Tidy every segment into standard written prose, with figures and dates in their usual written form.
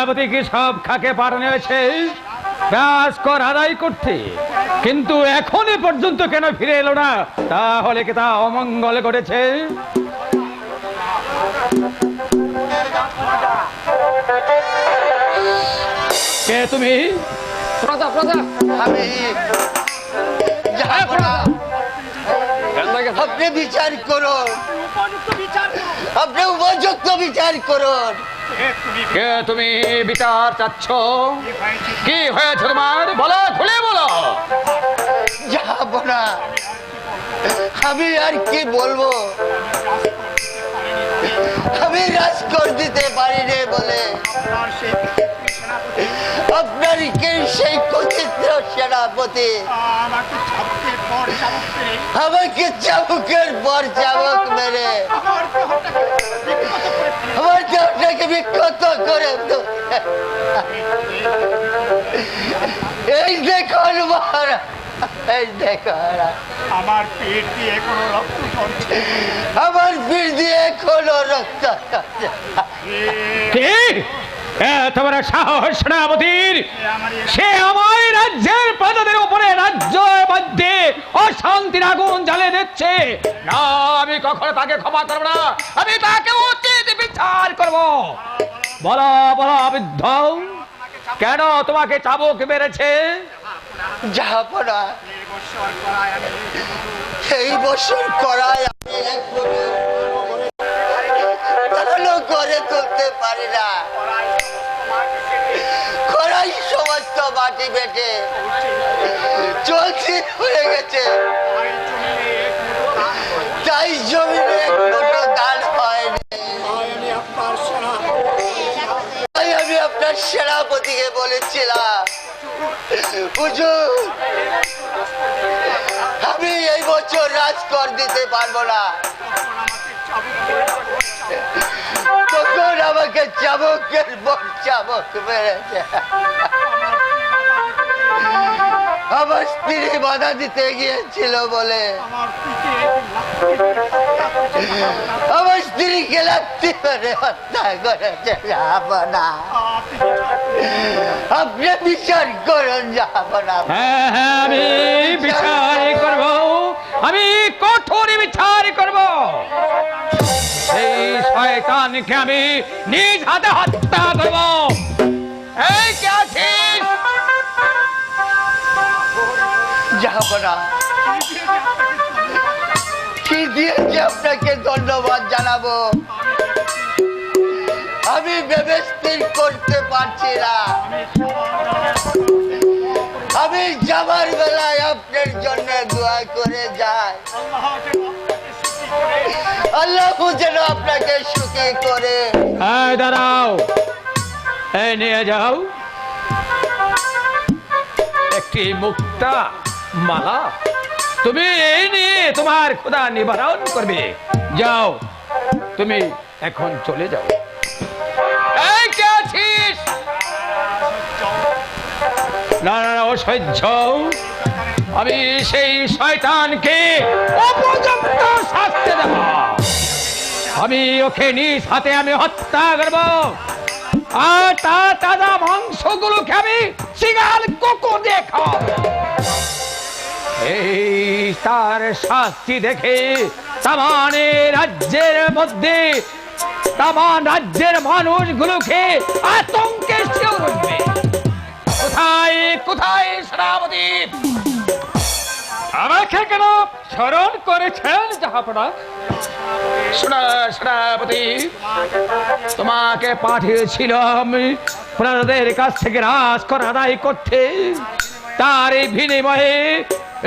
সেনাপতিকে সব খাকে পাঠানো হয়েছে রাজকর আদায় করতে, কিন্তু এখনো পর্যন্ত কেন ফিরে এলো না? তাহলে কি তা অমঙ্গল ঘটেছে? কে তুমি? প্রজা প্রজা আমি আপনি বিচার করুন, আপনি উপযুক্ত বিচার করুন। কে তুমি? বিচার চাচ্ছ? কি হয়েছে তোমার? বলো, খুলে বলো। যাব না, আমি আর কি বলবো। আমি রাজকর দিতে পারিনি বলে আপনার কে সেই কুচিত্র সেনাপতি আমাকে চাবুকের পর চাবুক মেরে আমার দেহটাকে বিক্ষত করে এই দেখুন মহারাজ, এই দেখুন আমার পেট দিয়ে কোনো রক্ত ঝরছে, আমার পিঠ দিয়ে কোনো রক্ত ঝরছে। কে এত বড় সাহস সেনাপতির? সে আমার রাজ্যের প্রজাদের উপরে রাজ্যের মধ্যে অশান্তির আগুন জ্বালিয়ে দিচ্ছে না। আমি কখনো তাকে ক্ষমা করব না, আমি তাকে উচিত বিচার করব। বলো বলো বৃদ্ধ, কেন তোমাকে চাবুক মেরেছে? যাব না, এই বছর করায় আমি ভালো করে তুলতে পারি না। করাই সমস্ত মাটি বেটে চলছি হয়ে গেছে, তাই জমিনে কোনো দান হয়নি। তাই আমি আপনার সেনাপতিকে বলেছিলাম, হুজুর আমি এই বছর রাজকর দিতে পারবো না। তখন আমাকে চাবুকের পর চাবুক মেরেছে। আমার স্ত্রী বাধা দিতে গিয়েছিল বলে আমার স্ত্রীকে লাথি মেরে হত্যা করেছে। যাব না, আপনি বিচার করুন। যাব না। হ্যাঁ হ্যাঁ, আমি বিচার করব, আমি কঠোর বিচার করব। সেই শয়তানকে আমি নিজ হাতে হত্যা করব। এই কে আছিস? যাব না। কি দিয়েছে আপনাকে ধন্যবাদ জানাবো? আমি ভেবে স্থির করতে পারছি না। আমি যাবার বেলায় আপনার জন্য দোয়া করে যাই, আল্লাহ যেন আপনাকে সুখী করে। এই দাঁড়াও, এই নিয়ে যাও একটি মুক্তা মালা। তুমি এই নিয়ে তোমার খোদা নিবারণ করবে। যাও, তুমি এখন চলে যাও। এই কে আছিস? না না, অসহ্য। আমি সেই শয়তানকে উপযুক্ত শাস্তি দেব। আমি ওকে নিজ হাতে আমি হত্যা করব, আর তার তাজা মাংসগুলোকে আমি শিগাল কুকুর দিয়ে খাওয়াবো। এই তার শাস্তি দেখে তামানে রাজ্যের মধ্যে তামান রাজ্যের মানুষগুলোকে আতঙ্কে শিওর উঠবে। কোথায় কোথায় সেনাপতি? আমাকে কেন স্মরণ করেছেন জাহাপনা? সেনাপতি, তোমাকে পাঠিয়েছিলাম প্রজাদের কাছ থেকে রাজকর আদায় করতে। তার বিনিময়ে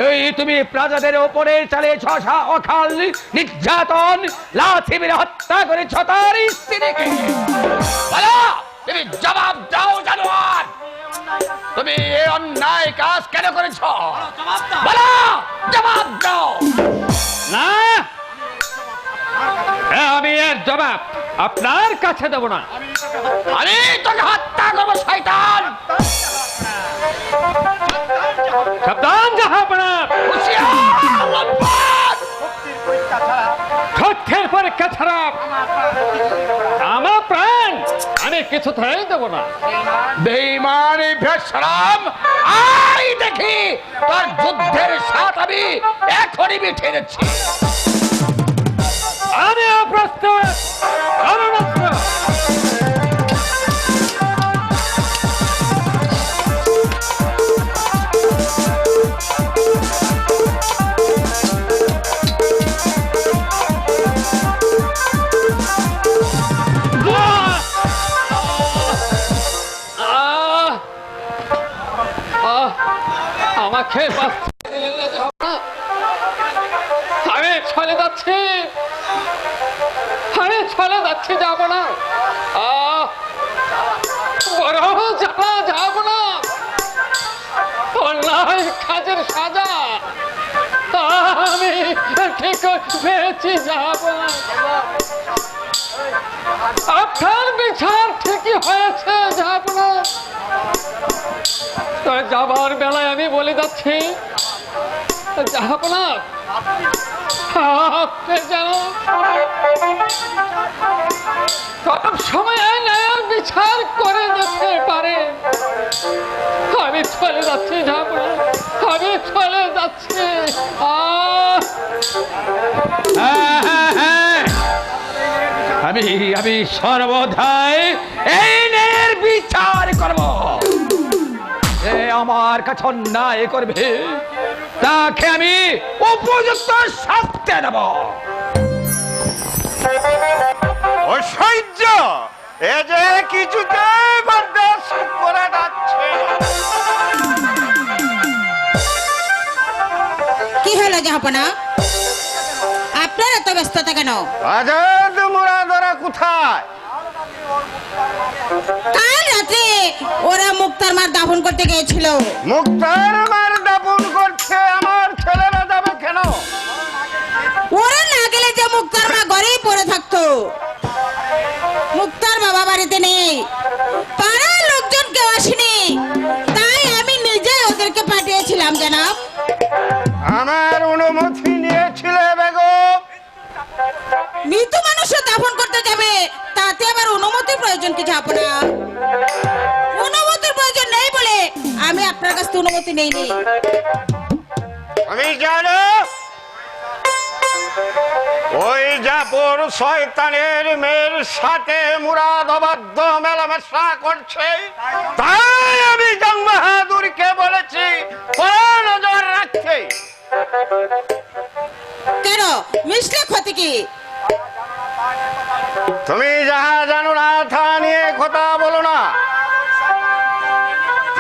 এই তুমি প্রজাদের উপরে চালিয়েছ অকাল নির্যাতন, লাথি মেরে হত্যা করেছ তার স্ত্রীকে। বলো, তুমি জবাব দাও জানোয়ার, তুমি এই অন্যায় কাজ কেন করেছ? বলো, জবাব দাও। না, আমি এর জবাব আপনার কাছে দেব না। আমি তোকে হত্যা করবো শয়তান। সাবধান জাহাপনা, তথ্যের পরীক্ষা ছাড়া আমার প্রাণ আমি কিছুতেই দেবো না। বেঈমান ভেসরাম, আই দেখি তোর যুদ্ধের সাথ আমি এখনই মিটিয়ে দিচ্ছি। আমি প্রস্তুত। আমাকে আমি চলে যাচ্ছি, আমি চলে যাচ্ছি, যাবো না। বড় জ্বালা, যাবো না। অন্যায় কাজের সাজা আমি ঠিক পেয়েছি, যাবো না। আপনার বিচার ঠিকই হয়েছে, যাবো না। যাবার বেলায় আমি বলে যাচ্ছি, যাব না। সব সময় ন্যায়ের বিচার করে যেতে পারে। আমি চলে যাচ্ছি, যাব না। আমি চলে যাচ্ছি। আমি সর্বদাই এই ন্যায়ের বিচার করব। আমার কাছে অন্যায় করবে তাকে আমি উপযুক্ত শাস্তি দেব। অসহ্য, এ যে কিছুতে বরদাস্ত করা যাচ্ছে না। কি হলো জাহাপনা, আপনার এত ব্যস্ততা কেন? আজাদ মুরাদরা কোথায়? কাল রাতে ওরা মুক্তার মার দাফন করতে গিয়েছিল। মুক্তার মার দাফন করছে, আমার ছেলেরা যাবে কেন? ওরা না গেলে যে মুক্তার মা ঘরেই পড়ে থাকতো। মুক্তার বাবা বাড়িতে নেই, পাড়ার লোকজন কেউ আসেনি, তাই আমি নিজে ওদেরকে পাঠিয়েছিলাম। জানাব, আমার অনুমতি নিয়েছিলে বেগম? মৃত মানুষের দাফন করতে যাবে, তাতে আবার অনুমতির প্রয়োজন কি? যাবো না, অনুমতির প্রয়োজন নেই বলে আমি আপনার কাছ থেকে অনুমতি নেইনি। আমি জানো ওই জাপুর শয়তানের মেয়ের সাথে মুরাদ অবাধ্য মেলামেশা করছে, তাই আমি জং বাহাদুরকে বলেছি নজর রাখতে। কেন, মিশলে ক্ষতি কি? তুমি যাহা জানো না তা নিয়ে কথা বলো না।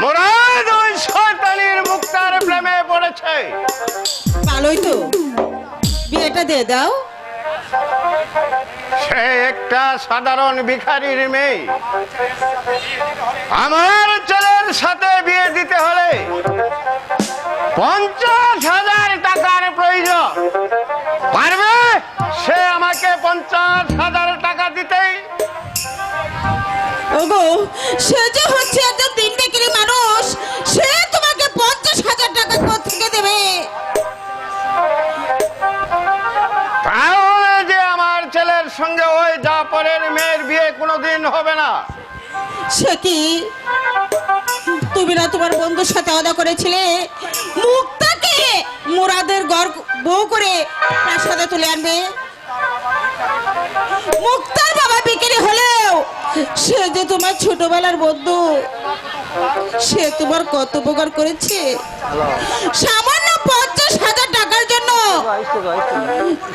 মুরাদ ওই শয়তানির মুক্তার প্রেমে পড়েছে। ভালোই তো, বিয়েটা দিয়ে দাও। সে একটা সাধারণ ভিখারির মেয়ে, আমার ছেলের সাথে বিয়ে দিতে হলে 50,000 টাকার প্রয়োজন। পারবে সে আমাকে 50,000 টাকা দিতেই? ওগো, সে যে হচ্ছে একজন দিন বিক্রি মানুষ, সে তোমাকে 50,000 টাকা কোত্থেকে দেবে? তাহলে যে আমার ছেলের সঙ্গে ওই জাফরের মেয়ের বিয়ে কোনোদিন হবে না। সে কি, তুমি না তোমার বন্ধুর সাথে ওয়াদা করেছিলে মুক্তাকে মুরাদের ঘর বউ করে প্রাসাদে তুলে আনবে? মুক্তার বাবা বিক্রি হলেও সে যে তোমার ছোটবেলার বন্ধু, সে তোমার কত উপকার করেছে। সামান্য 50,000 টাকার জন্য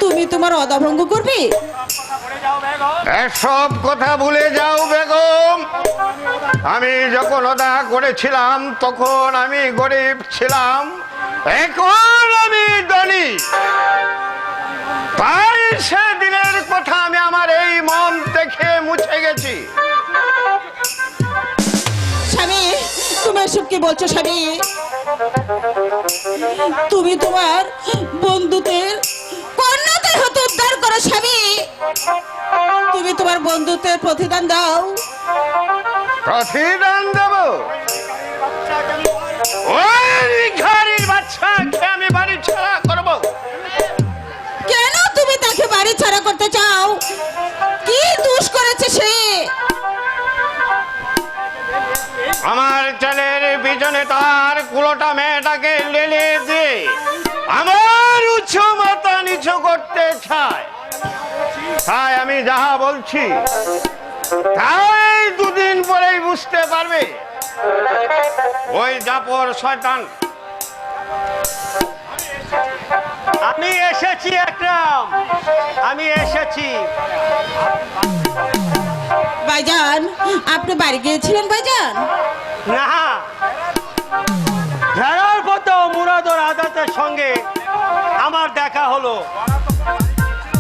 তুমি তোমার ওয়াদা ভঙ্গ করবে? এসব কথা ভুলে যাও বেগম। আমি যখন ওদা করেছিলাম তখন আমি গরিব ছিলাম, এখন আমি ধনী। তাই সেদিনের কথা আমি আমার এই মন দেখে মুছে গেছি। স্বামী, তুমি এসব কি বলছো স্বামী? তুমি তোমার বন্ধুদের কন্যাদের হতে উদ্ধার করো স্বামী। তুমি তোমার বন্ধুদের প্রতিদান দাও। প্রতিদান দেব? ওই ঘরের বাচ্চাকে আমি বাড়ি ছাড়া করব? কেন তুমি তাকে বাড়ি ছাড়া করতে চাও? কি দোষ করেছে সে? আমার ছেলের পিছনে তার কুলোটা মেয়েটাকে লেলে দিয়ে আমার উচ্চ মাথা নিচু করতে চায়। তাই আমি যাহা বলছি তাই দুদিন পরেই বুঝতে পারবে। ওই জাফর শয়তান। আমি এসেছি আকরাম, আমি এসেছি। ভাইজান, আপনি বাড়ি গিয়েছিলেন ভাইজান? না, ফেরার পথে মুরাদর আদাতের সঙ্গে আমার দেখা হলো।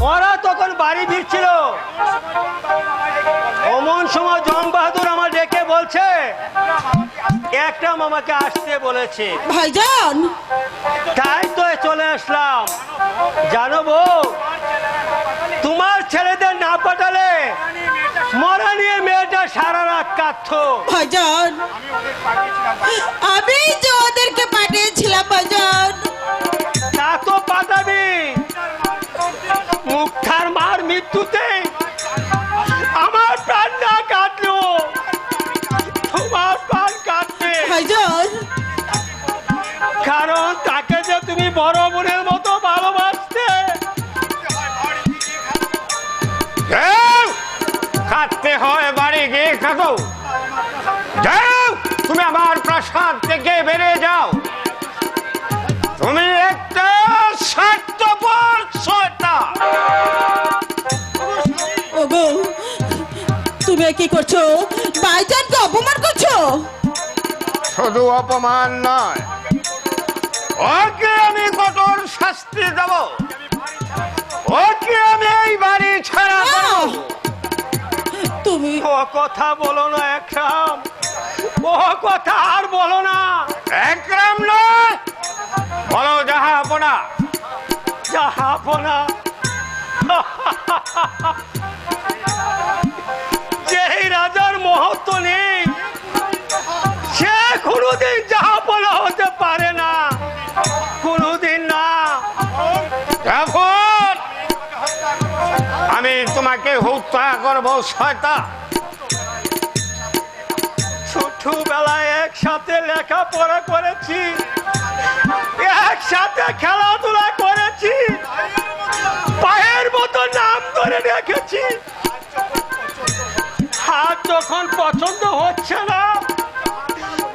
ওরা তখন বাড়ি ফিরছিল। অমন সময় জং বাহাদুর আমার ডেকে বলছে একরাম আমাকে আসতে বলেছে। ভাইজান, তাই তো চলে আসলাম। জানো বউ, তোমার ছেলেদের না পাঠালে মরা নিয়ে মেয়েটা সারা রাত কাঁদতো। ভাইজান, আমি যে ওদেরকে পাঠিয়েছিলাম ভাইজান। তা তো পাঠাবি, মুক্তার মার মৃত্যুতে আমার প্রাণ না কাটলো, তোমার প্রাণ কাটবে। ভাইজান, কারণ তাকে যে তুমি বড় বোনের মতো ভালোবাসতে। যাও, খাটতে হয় বাড়ি গিয়ে খাটো। যাও, তুমি আমার প্রাসাদ থেকে বেরিয়ে যাও। তুমি একটা স্বার্থপর শয়তান। ওগো, তুমি কি করছো? ভাইজানকে অপমান করছো। শুধু অপমান নয়, ওকে আমি কঠোর শাস্তি দেব। ওকে আমি এই বাড়ি ছাড়া করব। তুমি ও কথা বলো না একরাম, ও কথা আর বলো না। একরাম নয়, বলো জাহাপনা। জাহাপনা, যেই রাজার মহত্ব নেই সে কোনোদিন জাহাপনা হতে পারে না, কোনোদিন না। জাফর, আমি তোমাকে হত্যা করব শয়তান। ছোটবেলায় একসাথে লেখাপড়া করেছি, একসাথে খেলাধুলা করেছি, পায়ের মতো নাম ধরে রেখেছি। হাত যখন পছন্দ হচ্ছে না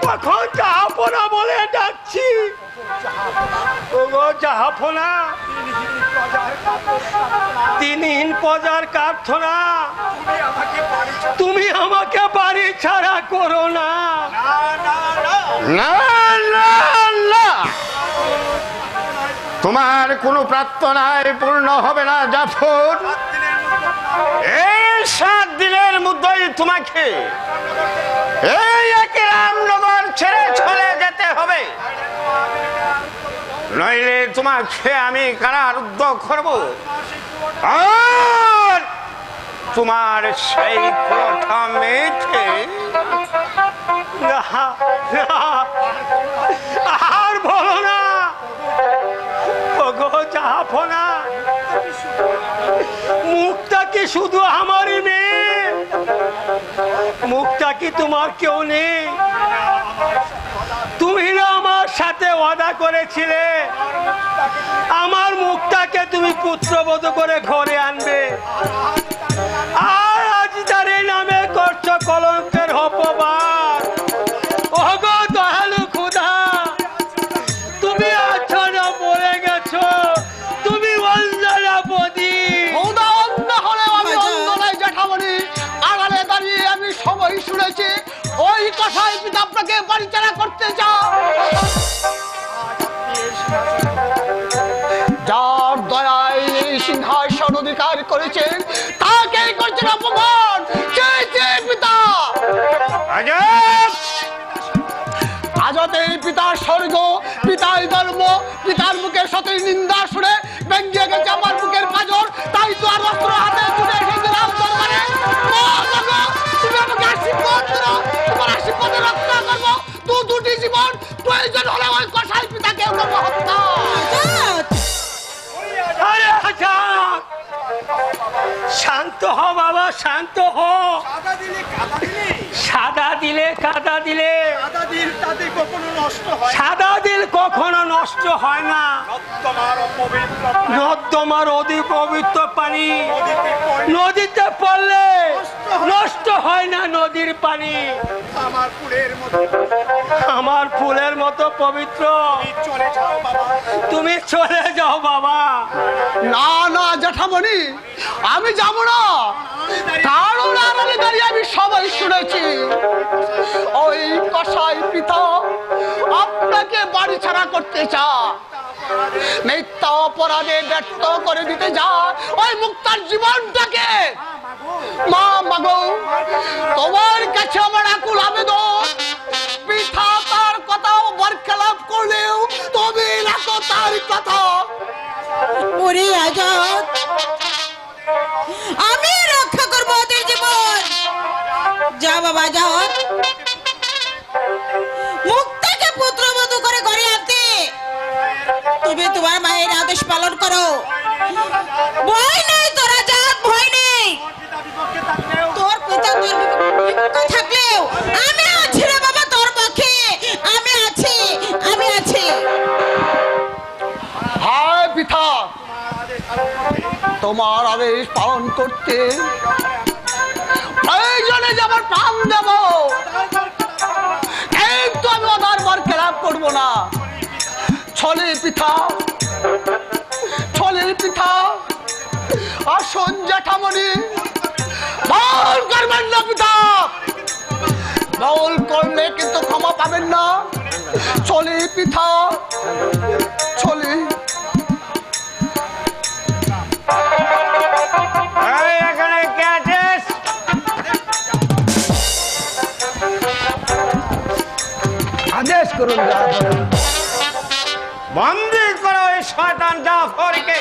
তখন জাহাপনা বলে ডাকছি। ওগো জাহাপনা, দিনহীন প্রজার প্রার্থনা, তুমি আমাকে বাড়ি ছাড়া করো না। না না না, তোমার কোনো প্রার্থনায় পূর্ণ হবে না জাফর। এই 7 দিনের মধ্যেই তোমাকে এই একরামনগর ছেড়ে চলে যেতে হবে, নইলে তোমাকে আমি কারারুদ্ধ করব। আর তোমার সেই কথা মেয়েকে না, না, আর বলো না। ওগো জাহাপনা, মুখটা কি শুধু আমারই মেয়ে? মুখটা কি তোমার কেউ নেই? তুমি না আমার সাথে ওয়াদা করেছিলে আমার মুখটাকে তুমি পুত্রবধ করে ঘরে আনবে, আর আজ তার নামে করছো কলঙ্কের অপবাদ। ওগো দয়ালু খোদা, তুমি আছো না মরে গেছো, তুমি অন্ধরা বদি। অন্ধ হলে আমি অন্ধ নই জ্যাঠামণি। আড়ালে দাঁড়িয়ে আমি সবাই শুনেছি ওই কথাই পিতা আপনাকে পরিচালনা করতে চাও। যার দয়ায় এই সিংহাসন অধিকার করেছেন তাকে করছেন অপমান। জয় জয় পিতা। আজাদ, আজাদের পিতার স্বর্গ, পিতার ধর্ম, পিতার মুখে সতীর নিন্দা শুনে ব্যঙ্গে গেছে আমার মুখের পাঁজর। তাই তো আর অস্ত্র হাতে তুলে এসেছিলাম দরবারে। তুমি আমাকে আশীর্বাদ করো, তোমার আশীর্বাদে রক্ষা করবো। দুটি জীবন, প্রয়োজন হলে ওই কসাই পিতাকে করবো হত্যা। আরে আজাদ, শান্ত হ বাবা, শান্ত হ। সাদা দিলে কাদা দিলে সাদা দিল কখনো নষ্ট হয় না। নর্দমার অতি পবিত্র পানি নদীতে পড়লে নষ্ট হয় না নদীর পানি। আমার ফুলের মতো পবিত্র। তুমি চলে যাও বাবা। না না জ্যাঠামণি, আমি যাব না। কারণ আড়ালে দাঁড়িয়ে আমি সবাই শুনেছি ওই কসাই পিতা আপনাকে বাড়ি ছাড়া করতে চায়, মিথ্যা অপরাধে ব্যর্থ করে দিতে যায় ওই মুক্তার জীবনটাকে। মা মাগো, তোমার কাছে আমার আকুল আবেদন, পিতা তার কথাও বরখেলাপ করলেও তুমি রাখো তার কথা। ওরে আজাদ, আমি রক্ষা করবো ওদের জীবন। যা বাবা আজাদ, মুক্তাকে পুত্রবধূ করে ঘরে আনতে তুমি তোমার মায়ের আদেশ পালন করো। ভয় নেই তোর আজাদ, ভয় নেই। তোর পিতা তোর বিপক্ষে থাকলেও আমি আছি রে বাবা তোর পক্ষে। আমি আছি, আমি আছি। হায় পিতা, তোমার আদেশ পালন করতে প্রয়োজনে যাবার প্রাণ দেব, কিন্তু আমি ওদের বরখেলাপ করবো না। ছলে পিতা, ছলে পিতা, আসুন জ্যাঠামণি। ভুল করবেন না পিতা, ভুল করলে কিন্তু ক্ষমা পাবেন না। চলে পিতা, চলে। এখানে কে আছিস? আদেশ করুন জাহাপনা। বন্দি করো এই শয়তান জাফরকে।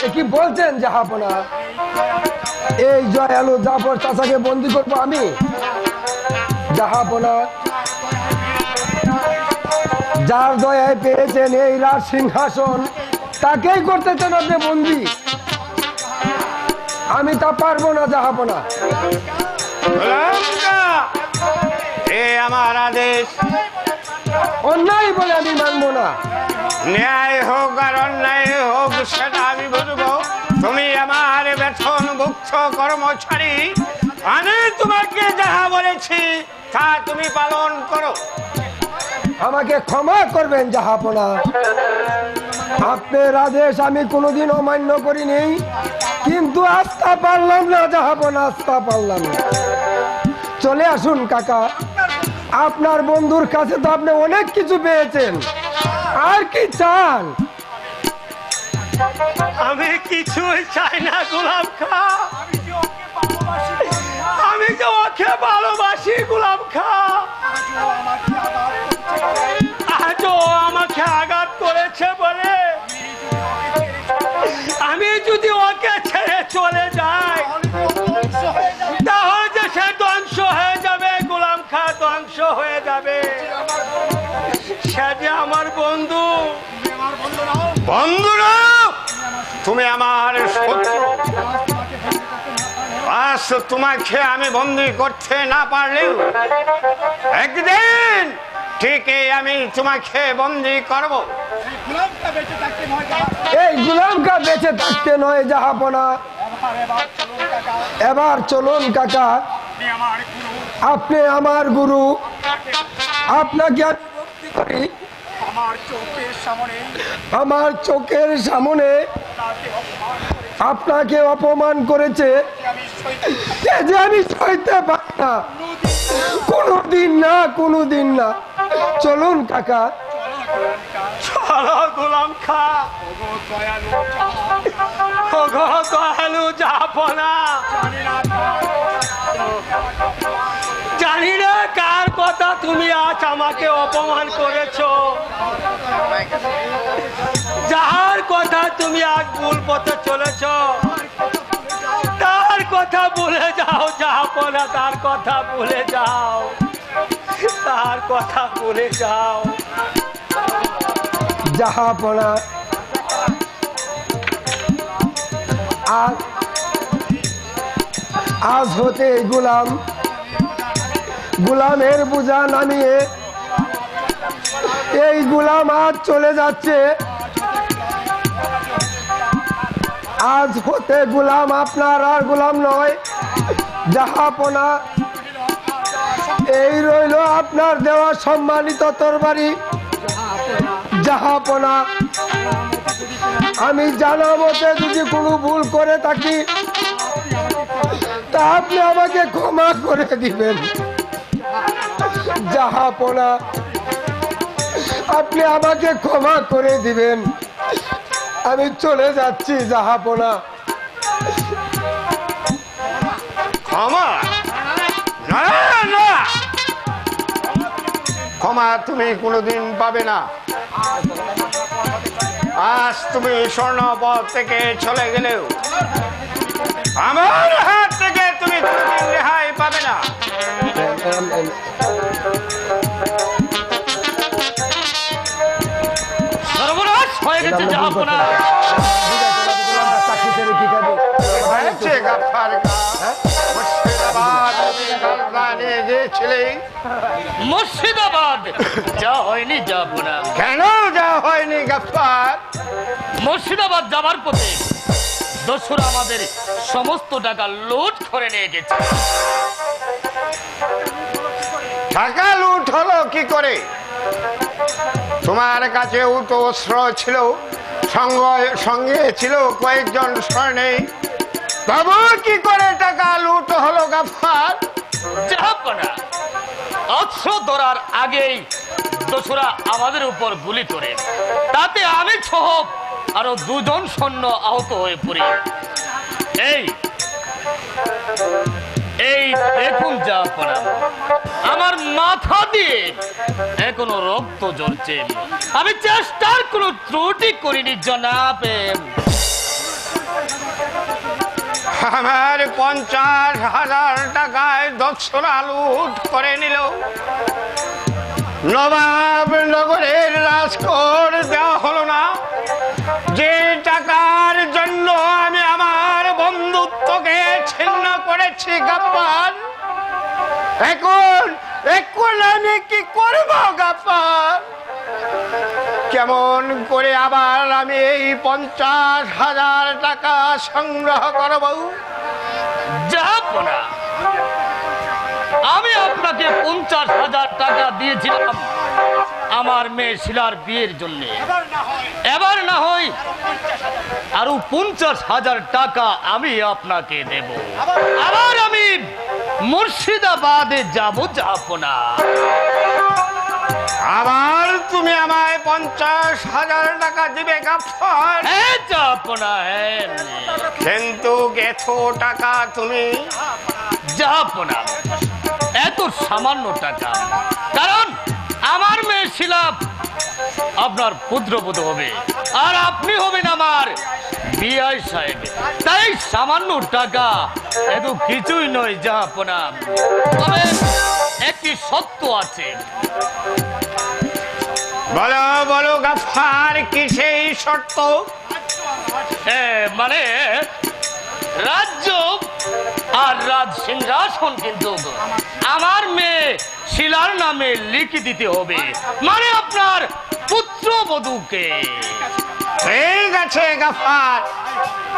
এ কি বলছেন জাহাপনা? এই জয়ালু জাফর চাচাকে বন্দি করবো আমি? জাহাপনা, যার দয়ায় পেয়েছেন এই রাজ সিংহাসন তাকেই করতেছেন আপনি বন্দি। আমি তা পারবো না জাহাপনা। এ আমার আদেশ, অন্যায় বলে আমি মানবো না। ন্যায় হোক আর অন্যায় হোক সেটা আমি বুঝবো। তুমি আমার বেতনভুক্ত কর্মচারী, আমি তোমাকে যাহা বলেছি তা তুমি পালন করো। আমাকে ক্ষমা করবেন জাহাপনা, আপনার আদেশ আমি কোনোদিন অমান্য করিনি, কিন্তু আস্থা পারলাম না জাহাপনা, আস্থা পারলাম না। চলে আসুন কাকা, আপনার বন্ধুর কাছে তো আপনি অনেক কিছু পেয়েছেন, আর কি চান? আমি কিছুই চাই না গোলাম খা। আমি তো ওকে ভালোবাসি গোলাম খা। আজও আমাকে আঘাত করেছে বলে আমি যদি ওকে ছেড়ে চলে যাই তাহলে যে সে ধ্বংস হয়ে যাবে, গোলাম খা ধ্বংস হয়ে যাবে। সে যে আমার বন্ধু। বন্ধুরা, তুমি আমার শত্রু। আজ তোমাকে আমি বন্দি করতে না পারলেও একদিন ঠিকই আমি তোমাকে বন্দি করব। এই গুলামকা বেঁচে থাকতে নয় জাহাপনা। এবার চলুন কাকা, আপনি আমার গুরু, আপনাকে আমি ভক্তি করি। আমার চোখের সামনে আপনাকে অপমান করেছে, যে আমি সইতে পারি না, কোনোদিন না, কোনোদিন না। চলুন কাকা, চলো গোলাম খা। দয়ালু জাহাপনা, জানি না কার কথা তুমি আজ আমাকে অপমান করেছো, যার কথা তুমি আজ ভুল পথে চলেছ তার কথা ভুলে যাও জাহাপনা, তার কথা ভুলে যাও, তার কথা ভুলে যাও জাহাপনা। আর আজ হতে এই গোলামের বোঝা নামিয়ে এই গোলাম আজ চলে যাচ্ছে। আজ হতে গোলাম আপনার আর গোলাম নয়, জাহাপনা। এই রইল আপনার দেওয়া সম্মানিত তরবারি, জাহাপনা। আমি জানা মতে যদি কোনো ভুল করে থাকি তা আপনি আমাকে ক্ষমা করে দিবেন, জাহাপনা। আপনি আমাকে ক্ষমা করে দিবেন, আমি চলে যাচ্ছি, জাহাপনা। ক্ষমা? না না, ক্ষমা তুমি কোনোদিন পাবে না। আজ তুমি স্বর্ণপদ থেকে চলে গেলেও আমার হাত থেকে তুমি কোনোদিন রেহাই পাবে না। সর্বনাশ হয়ে গেছে জাহাপনা। হয়েছে গাফফার খা, মুর্শিদাবাদ তুমি রাজধানী গিয়েছিলে। মুর্শিদাবাদ যা হয়নি জাহাপনা। কেন যা হয়নি গাফফার? মুর্শিদাবাদ যাবার পথে দস্যুরা আমাদের সমস্ত টাকা লুট করে নিয়ে গেছে। টাকা লুট হলো কি করে? তোমার কাছে তো অস্ত্র ছিল, সঙ্গে ছিল কয়েকজন সৈনিক, তবু কি করে টাকা লুট হলো গাফফার? জাহাপনা, অস্ত্র ধরার আগেই দস্যুরা আমাদের উপর গুলি করে, তাতে আমি সহ আরো 2 জন সৈন্য আহত হয়ে পড়ি। এই দেখুন জাহাপনা, আমার মাথা দিয়ে এখনো রক্ত ঝরছে। আমি চেষ্টার কোনো ত্রুটি করিনি জনাব। আমার 50,000 টাকায় দস্যুরা লুট করে নিল। নবাবনগরের রাজকোট দেওয়া হলো না। যে টাকার জন্য আমি আমার বন্ধুত্বকে ছিন্ন করেছি গাফফার, এখন আমি কি করব গাফফার? কেমন করে আবার আমি এই 50,000 টাকা সংগ্রহ করব? জাহাপনা, আমি আপনাকে 50,000 টাকা দিয়েছিলাম আমার মেয়ে শিলার বিয়ের জন্য। এবার না হয় আরো 50,000 টাকা আমি আপনাকে দেব। আবার আমি মুর্শিদাবাদে যাব জাহাপনা। আবার তুমি আমায় 50,000 টাকা দিবে গাফফার? হ্যাঁ জাহাপনা, হ্যাঁ। কিন্তু এত টাকা তুমি? জাহাপনা, এত সামান্য টাকা, কারণ আমার মেয়ে শিলা আপনার পুত্রবধূ হবে আর আপনি হবেন আমার বিআই সাহেব। তাই সামান্য টাকা এত কিছুই নয় জাহাপনা। তবে একটি সত্য আছে। বলো বলো গাফফার, কি সেই শর্ত? মানে রাজ্য আর রাজ সিংহাসন কিন্তু আমার মেয়ে শিলার নামে লিখে দিতে হবে, মানে আপনার পুত্রবধূকে। ঠিক আছে গাফফার,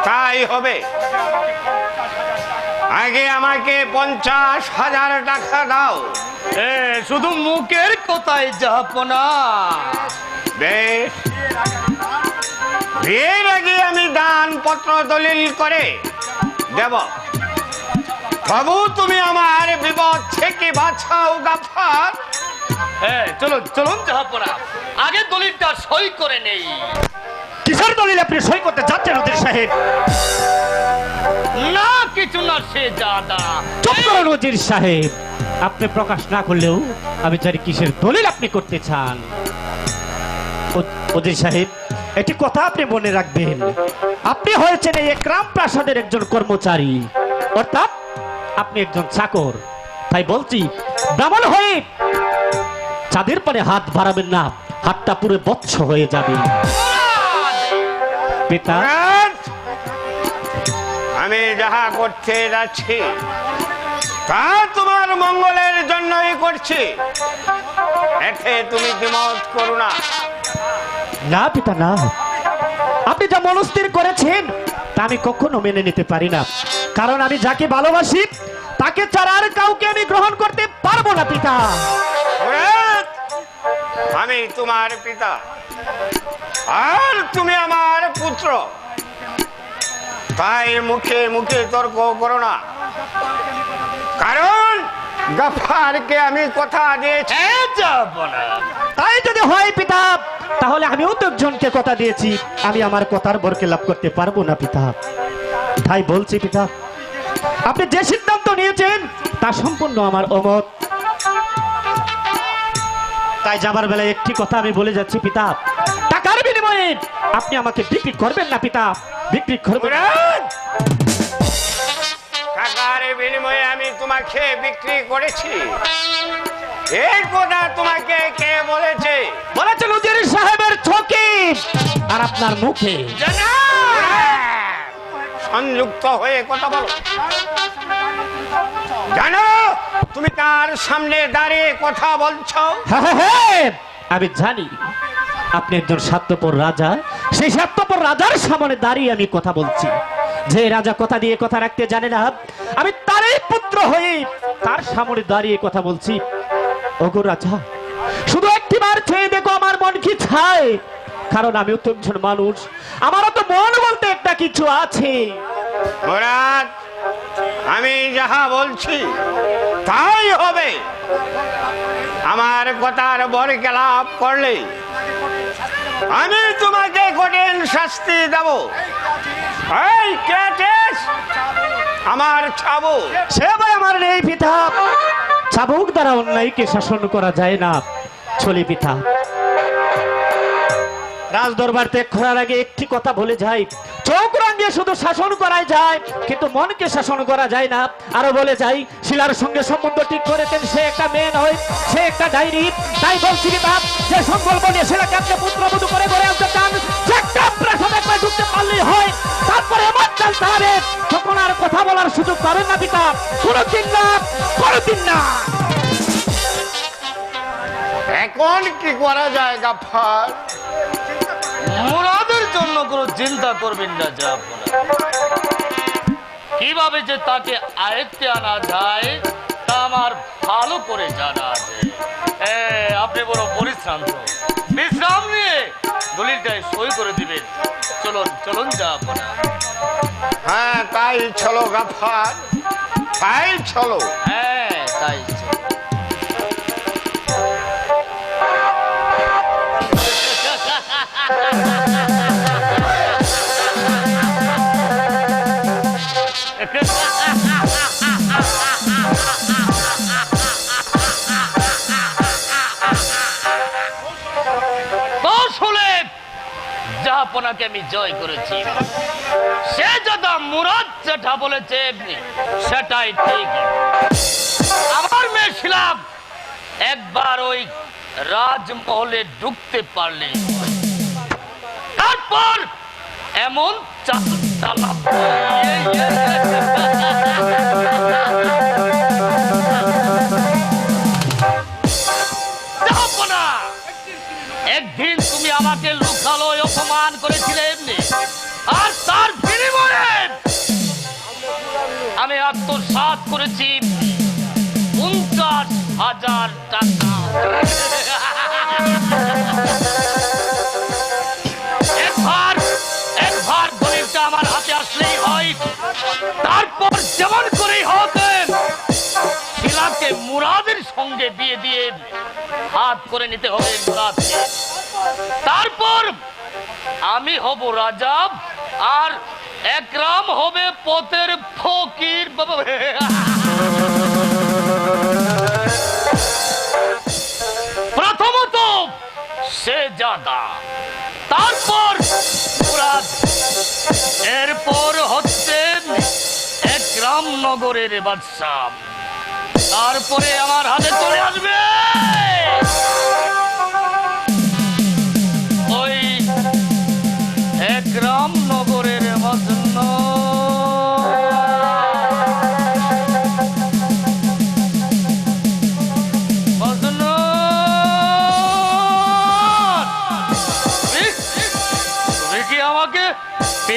তাই হবে। আগে আমাকে 50,000 টাকা দাও। শুধু মুখের কথাই জাহাপনা। বেশ, বিয়ের আগে আমি দান পত্র দলিল করে দেব, তবু তুমি আমার বিপদ থেকে বাঁচাও গাফফার। চলুন চলুন জাহাপনা, আগে দলিলটা সই করে নেই। কিসের দলিল আপনি সই করতে যাচ্ছেন উজির সাহেব? না কিছু না সে জাদা। চুপ করুন উজির সাহেব, আপনি প্রকাশ না করলেও আমি জানি কিসের দলিল আপনি করতে চান। উজির সাহেব, একটি কথা আপনি মনে রাখবেন, আপনি হয়েছেন এই একরাম প্রাসাদের একজন কর্মচারী, অর্থাৎ আপনি একজন চাকর। তাই বলছি, ব্রাহ্মণ হয়ে চাঁদের পারে হাত বাড়াবেন না, হাতটা পুরো বচ্ছ হয়ে যাবে। পিতা, আমি যাহা করতে যাচ্ছি তা তোমার মঙ্গলের জন্যই করছি, এতে তুমি দ্বিমত করো না। না পিতা না, আপনি যা মনস্থির করেছেন তা আমি কখনো মেনে নিতে পারি না, কারণ আমি যাকে ভালোবাসি তাকে ছাড়া আর কাউকে আমি গ্রহণ করতে পারবো না পিতা। মুরাদ, আমি তোমার পিতা আর তুমি আমার পুত্র, তাই মুখে মুখে তর্ক করো না, কারণ গাফফারকে আমি কথা দিয়েছি। তাই যদি হয় পিতা, তাহলে আমিও তো একজনকে কথা দিয়েছি, আমি আমার কথার বরখেলাপ করতে পারবো না পিতা। তাই বলছি পিতা, আপনি যে সিদ্ধান্ত নিয়েছেন তা সম্পূর্ণ আমার অমত। তাই যাবার বেলায় একটি কথা আমি বলে যাচ্ছি পিতা, টাকার বিনিময়ে আপনি আমাকে বিক্রি করবেন না পিতা, বিক্রি করবেন না। মুরাদ, টাকার বিনিময়ে আমি তোমাকে বিক্রি করেছি এই কথা তোমাকে কে বলেছে? বলেছেন উজির সাহেবের ছকি আর আপনার মুখে। সংযুক্ত হয়ে কথা বলো। জানো তুমি তার সামনে দাঁড়িয়ে কথা বলছো? হ্যাঁ, আমি জানি আপনি একজন স্বার্থপর রাজা, সেই স্বার্থপর রাজার সামনে দাঁড়িয়ে আমি কথা বলছি। যে রাজা কথা দিয়ে কথা রাখতে জানে না, আমি তারই পুত্র হয়ে তার সামনে দাঁড়িয়ে কথা বলছি। ওগো রাজা, শুধু একটিবার চেয়ে দেখো আমার মন কি চায়, কারণ আমিও তো একজন মানুষ, আমারও তো মন বলতে একটা কিছু আছে। মুরাদ, আমি যাহা বলছি তাই হবে। আমার কথার বরখেলাপ করলে আমি তোমাকে কঠিন শাস্তি দেব। এই কেটেস, আমার ছাবো। সে ভাই আমার নেই পিতা, চাবুক দ্বারা অন্যায়কে শাসন করা যায় না। চলি পিতা, রাজ দরবার ত্যাগ করার আগে একটি কথা বলে যাই, চোখ রাঙিয়ে শুধু শাসন করাই যায়, কিন্তু মনকে শাসন করা যায় না। আরো বলে যাই, শিলার সঙ্গে সম্বন্ধ ঠিক করেছেন, সে একটা মেয়ে নয়, সে একটা ডাইনি। তাই বলছি পিতা, যে সংকল্প নিয়ে শিলাকে আপনি পুত্রবধূ করে গড়ে আনতে চান, সে একটা প্রাসাদে একবার ঢুকতে পারলেই হয়, তারপরে এমন জানতে হবে তখন আর কথা বলার সুযোগ পাবেন না পিতা। কোনোদিন না, কোনোদিন না। এখন কি করা যায় গাফফার? মুরাদের জন্য কোনো চিন্তা করবেন না জাহাপনা। কিভাবে যে তাকে আয়ত্তে আনা যায় তা আমার ভালো করে জানা আছে। আপনি বড় পরিশ্রান্ত, বিশ্রাম নিয়ে দলিলটায় সই করে দিবেন। চলুন চলুন জাহাপনা। হ্যাঁ তাই চলো গাফফার, তাই চলো। হ্যাঁ তাই চলো। জাহাপনাকে আমি জয় করেছি, সে যেটা মুরাদ যেটা বলেছে সেটাই ঠিক। আমার মেয়ে শিলাম একবার ওই রাজমহলে ঢুকতে পারলে তারপর এমন একদিন তুমি আমাকে লুকালোয় অপমান করেছিলে এমনি, আর তার বিনিময়ে আমি আত্মসাৎ করেছি 50,000 টাকা। একবার দলিলটা আমার হাতে আসলেই হয়, তারপর যেমন করেই হতেন শিলাকে মুরাদের সঙ্গে বিয়ে দিয়ে হাত করে নিতে হবে মুরাদকে। তারপর আমি হব রাজা আর একরাম হবে পথের ফকির। প্রথমত সে জাদা, তারপর মুরাদ, এরপর হচ্ছে একরাম নগরের বাদশাহ, তারপরে আমার হাতে চলে আসবে ওই একরাম নগরের মজনু।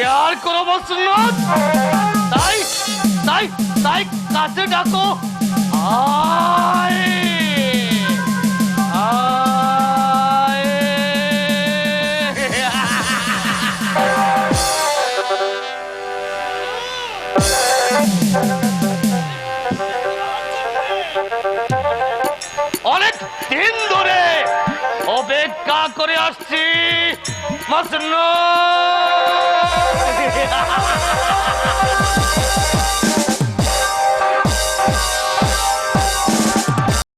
আর কোনো মসনদ? তাই তাই তাই কাছে ডাকো। আয় আয়। অনেক দিন ধরে অপেক্ষা করে আসছি মসনদ।